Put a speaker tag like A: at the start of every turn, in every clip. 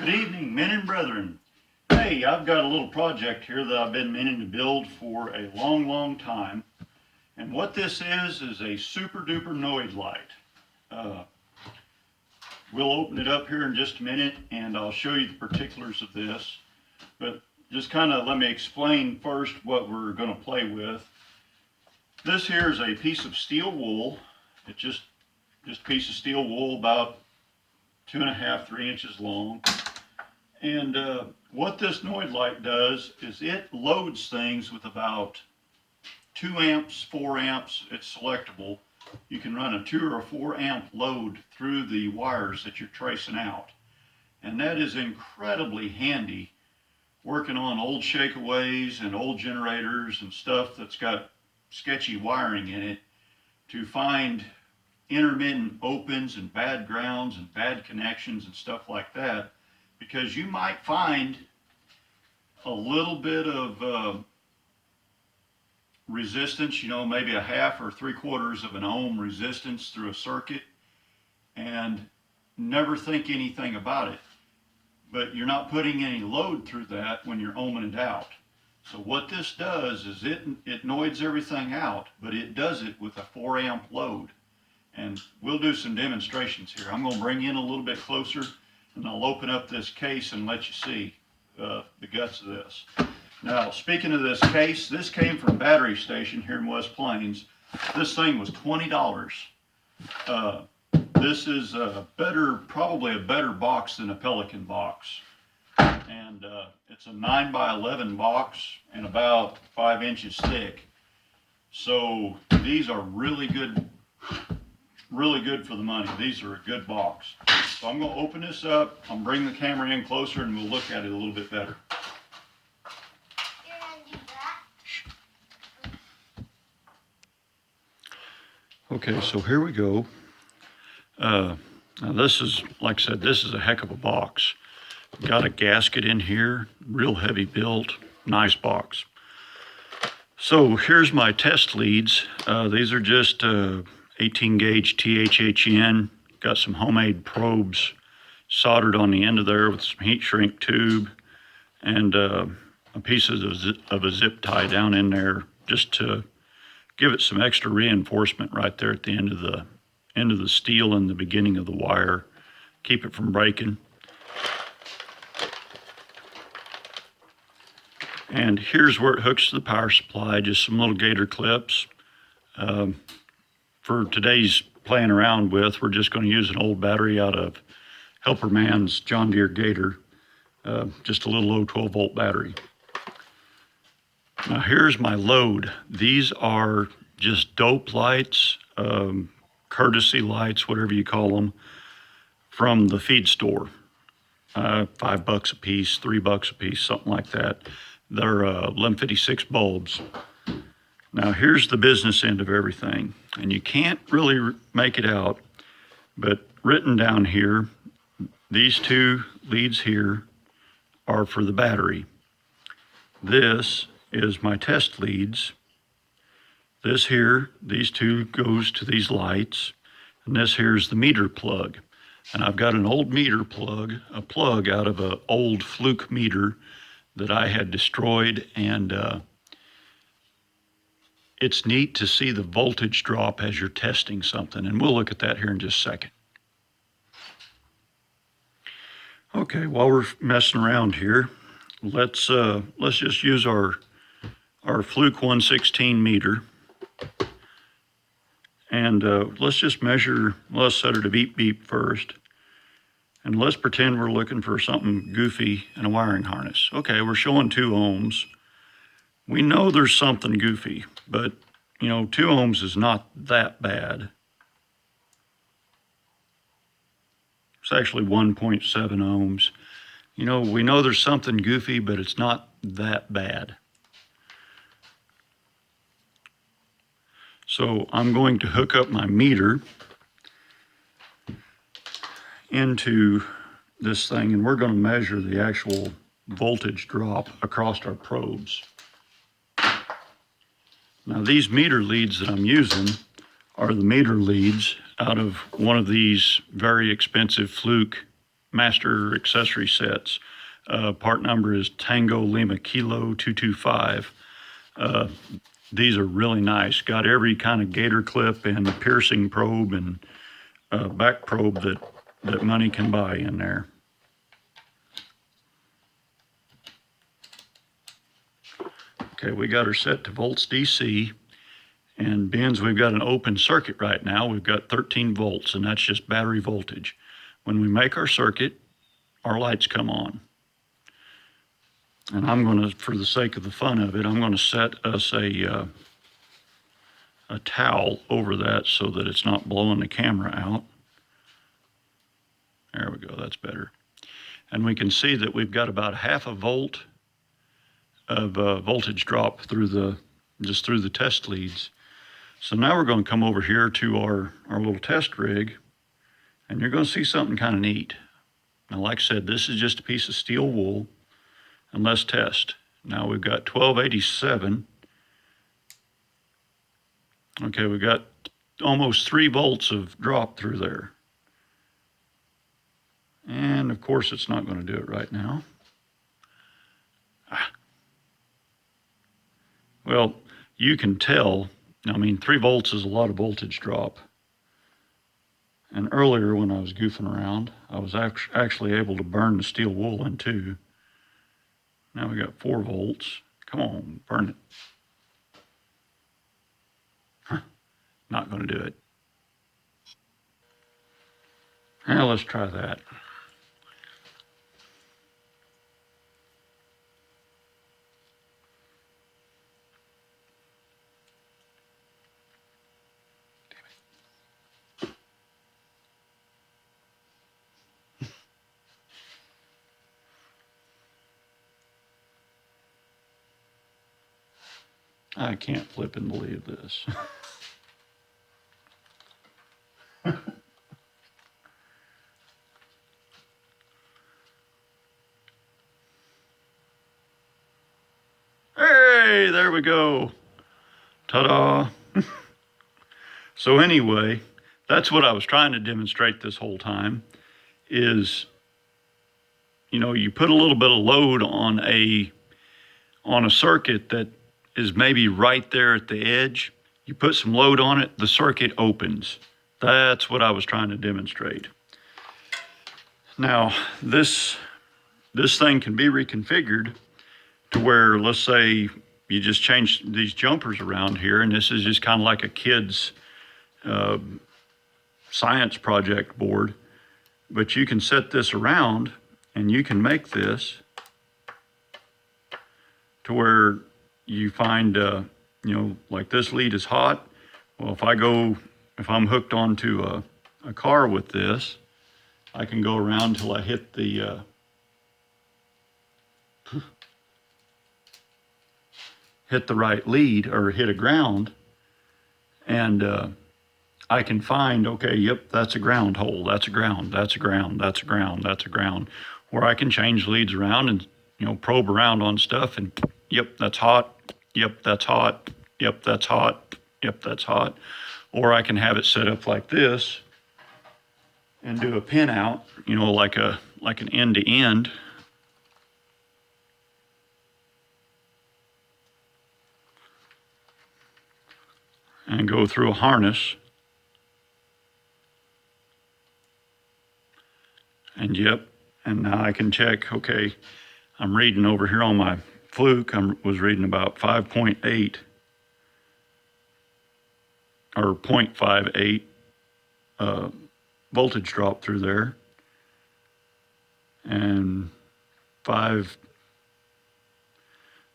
A: Good evening, men and brethren. Hey, I've got a little project here that I've been meaning to build for a long time. And what this is a super duper Noid light. We'll open it up here in just a minute and I'll show you the particulars of this. But just kind of let me explain first what we're going to play with. This here is a piece of steel wool. It's just a piece of steel wool about 2.5 to 3 inches long. And what this Noid light does is it loads things with about 2 amps, 4 amps. It's selectable. You can run a 2 or a 4 amp load through the wires that you're tracing out. And that is incredibly handy working on old shakeaways and old generators and stuff that's got sketchy wiring in it, to find intermittent opens and bad grounds and bad connections and stuff like that, because you might find a little bit of resistance, maybe a 1/2 or 3/4 of an ohm resistance through a circuit, and never think anything about it. But you're not putting any load through that when you're ohming it out. So what this does is it noids everything out, but it does it with a 4 amp load. And we'll do some demonstrations here. I'm going to bring you in a little bit closer and I'll open up this case and let you see the guts of this. Now, speaking of this case, this came from Battery Station here in West Plains. This thing was $20. This is probably a better box than a Pelican box. And it's a 9 by 11 box and about 5 inches thick. So these are really good for the money. These are a good box. So I'm going to open this up. I'm bring the camera in closer and we'll look at it a little bit better.
B: You're gonna do that?
A: Okay, so here we go. Now this is, like I said, this is a heck of a box. Got a gasket in here, real heavy built, nice box. So here's my test leads. These are just 18 gauge THHN. Got some homemade probes soldered on the end of there with some heat shrink tube and a piece of a zip tie down in there just to give it some extra reinforcement right there at the end of the steel and the beginning of the wire. Keep it from breaking. And here's where it hooks to the power supply, just some little gator clips. For today's playing around with, we're just going to use an old battery out of Helper Man's John Deere Gator, just a little low 12 volt battery. Now here's my load. These are just dope lights, courtesy lights, whatever you call them, from the feed store. $5 a piece, $3 a piece, something like that. They're 1156 bulbs. Now here's the business end of everything, and you can't really make it out, but written down here, these 2 leads here are for the battery. This is my test leads. This here, these 2 goes to these lights, and this here's the meter plug. And I've got an old meter plug, a plug out of an old fluke meter that I had destroyed, and it's neat to see the voltage drop as you're testing something, and we'll look at that here in just a second. Okay, while we're messing around here, let's just use our fluke 116 meter, and let's just measure. Let's set her to beep beep first. And let's pretend we're looking for something goofy in a wiring harness. Okay, we're showing 2 ohms. We know there's something goofy, but 2 ohms is not that bad. It's actually 1.7 ohms. We know there's something goofy, but it's not that bad. So I'm going to hook up my meter into this thing, and we're going to measure the actual voltage drop across our probes. Now these meter leads that I'm using are the meter leads out of one of these very expensive fluke master accessory sets. Part number is Tango Lima Kilo 225. These are really nice. Got every kind of gator clip and piercing probe and back probe that money can buy in there. Okay, we got her set to volts DC. And bins, we've got an open circuit right now. We've got 13 volts, and that's just battery voltage. When we make our circuit, our lights come on. And I'm going to, for the sake of the fun of it, I'm going to set us a towel over that so that it's not blowing the camera out. There we go, that's better. And we can see that we've got about half a volt of voltage drop through just through the test leads. So now we're going to come over here to our little test rig, and you're going to see something kind of neat. Now, like I said, this is just a piece of steel wool, and let's test. Now we've got 1287. Okay, we've got almost 3 volts of drop through there. And of course, it's not going to do it right now. Well, you can tell. I mean, 3 volts is a lot of voltage drop. And earlier when I was goofing around, I was actually able to burn the steel wool in two. Now we got 4 volts. Come on, burn it. Huh, not going to do it. Now let's try that. I can't flip and believe this. Hey, there we go. Ta-da. So anyway, that's what I was trying to demonstrate this whole time is, you know, you put a little bit of load on a circuit that is maybe right there at the edge. You put some load on it, the circuit opens. That's what I was trying to demonstrate. Now, this thing can be reconfigured to where, let's say, you just change these jumpers around here, and this is just kind of like a kid's science project board. But you can set this around, and you can make this to where you find, you know, like this lead is hot. Well, if I'm hooked onto a car with this, I can go around till I hit the right lead or hit a ground, and I can find, okay, yep, that's a ground hole, that's a ground, that's a ground, that's a ground, that's a ground, where I can change leads around and, you know, probe around on stuff and, yep, that's hot, yep, that's hot, yep, that's hot, yep, that's hot. Or I can have it set up like this and do a pin out, you know, like an end to end. And go through a harness. And yep, and now I can check, okay, I'm reading over here on my Fluke, I was reading about 5.8 or 0.58 voltage drop through there. And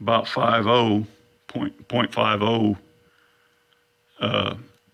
A: about 0.50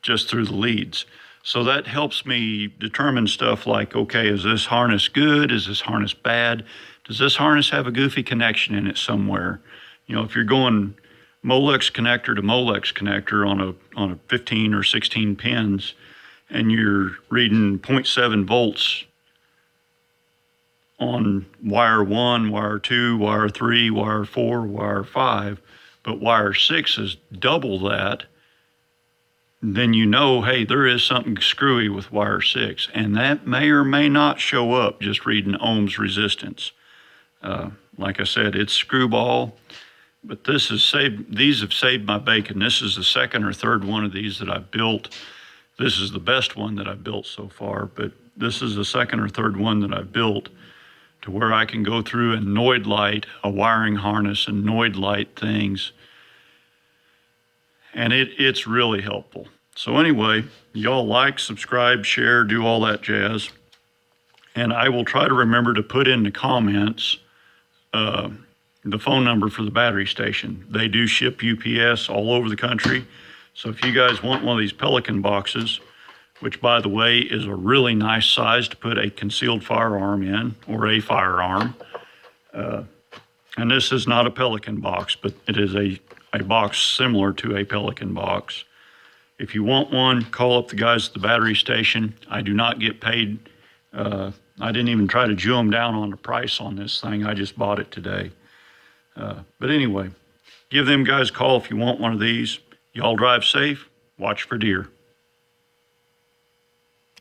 A: just through the leads. So that helps me determine stuff like, okay, is this harness good? Is this harness bad? Does this harness have a goofy connection in it somewhere? You know, if you're going Molex connector to Molex connector on a 15 or 16 pins, and you're reading 0.7 volts on wire 1, wire 2, wire 3, wire 4, wire 5, but wire 6 is double that, then you know, hey, there is something screwy with wire 6, and that may or may not show up just reading ohms resistance. Like I said, it's screwball, but these have saved my bacon. This is the second or third one of these that I've built. This is the best one that I've built so far, but this is the second or third one that I've built to where I can go through and Noid light a wiring harness and Noid light things. And it's really helpful. So anyway, y'all like, subscribe, share, do all that jazz. And I will try to remember to put in the comments the phone number for the battery station. They do ship UPS all over the country. So if you guys want one of these Pelican boxes, which by the way is a really nice size to put a concealed firearm in, or a firearm. And this is not a Pelican box, but it is a box similar to a Pelican box. If you want one, call up the guys at the battery station. I do not get paid. I didn't even try to Jew them down on the price on this thing. I just bought it today. But anyway, give them guys a call if you want one of these. Y'all drive safe. Watch for deer.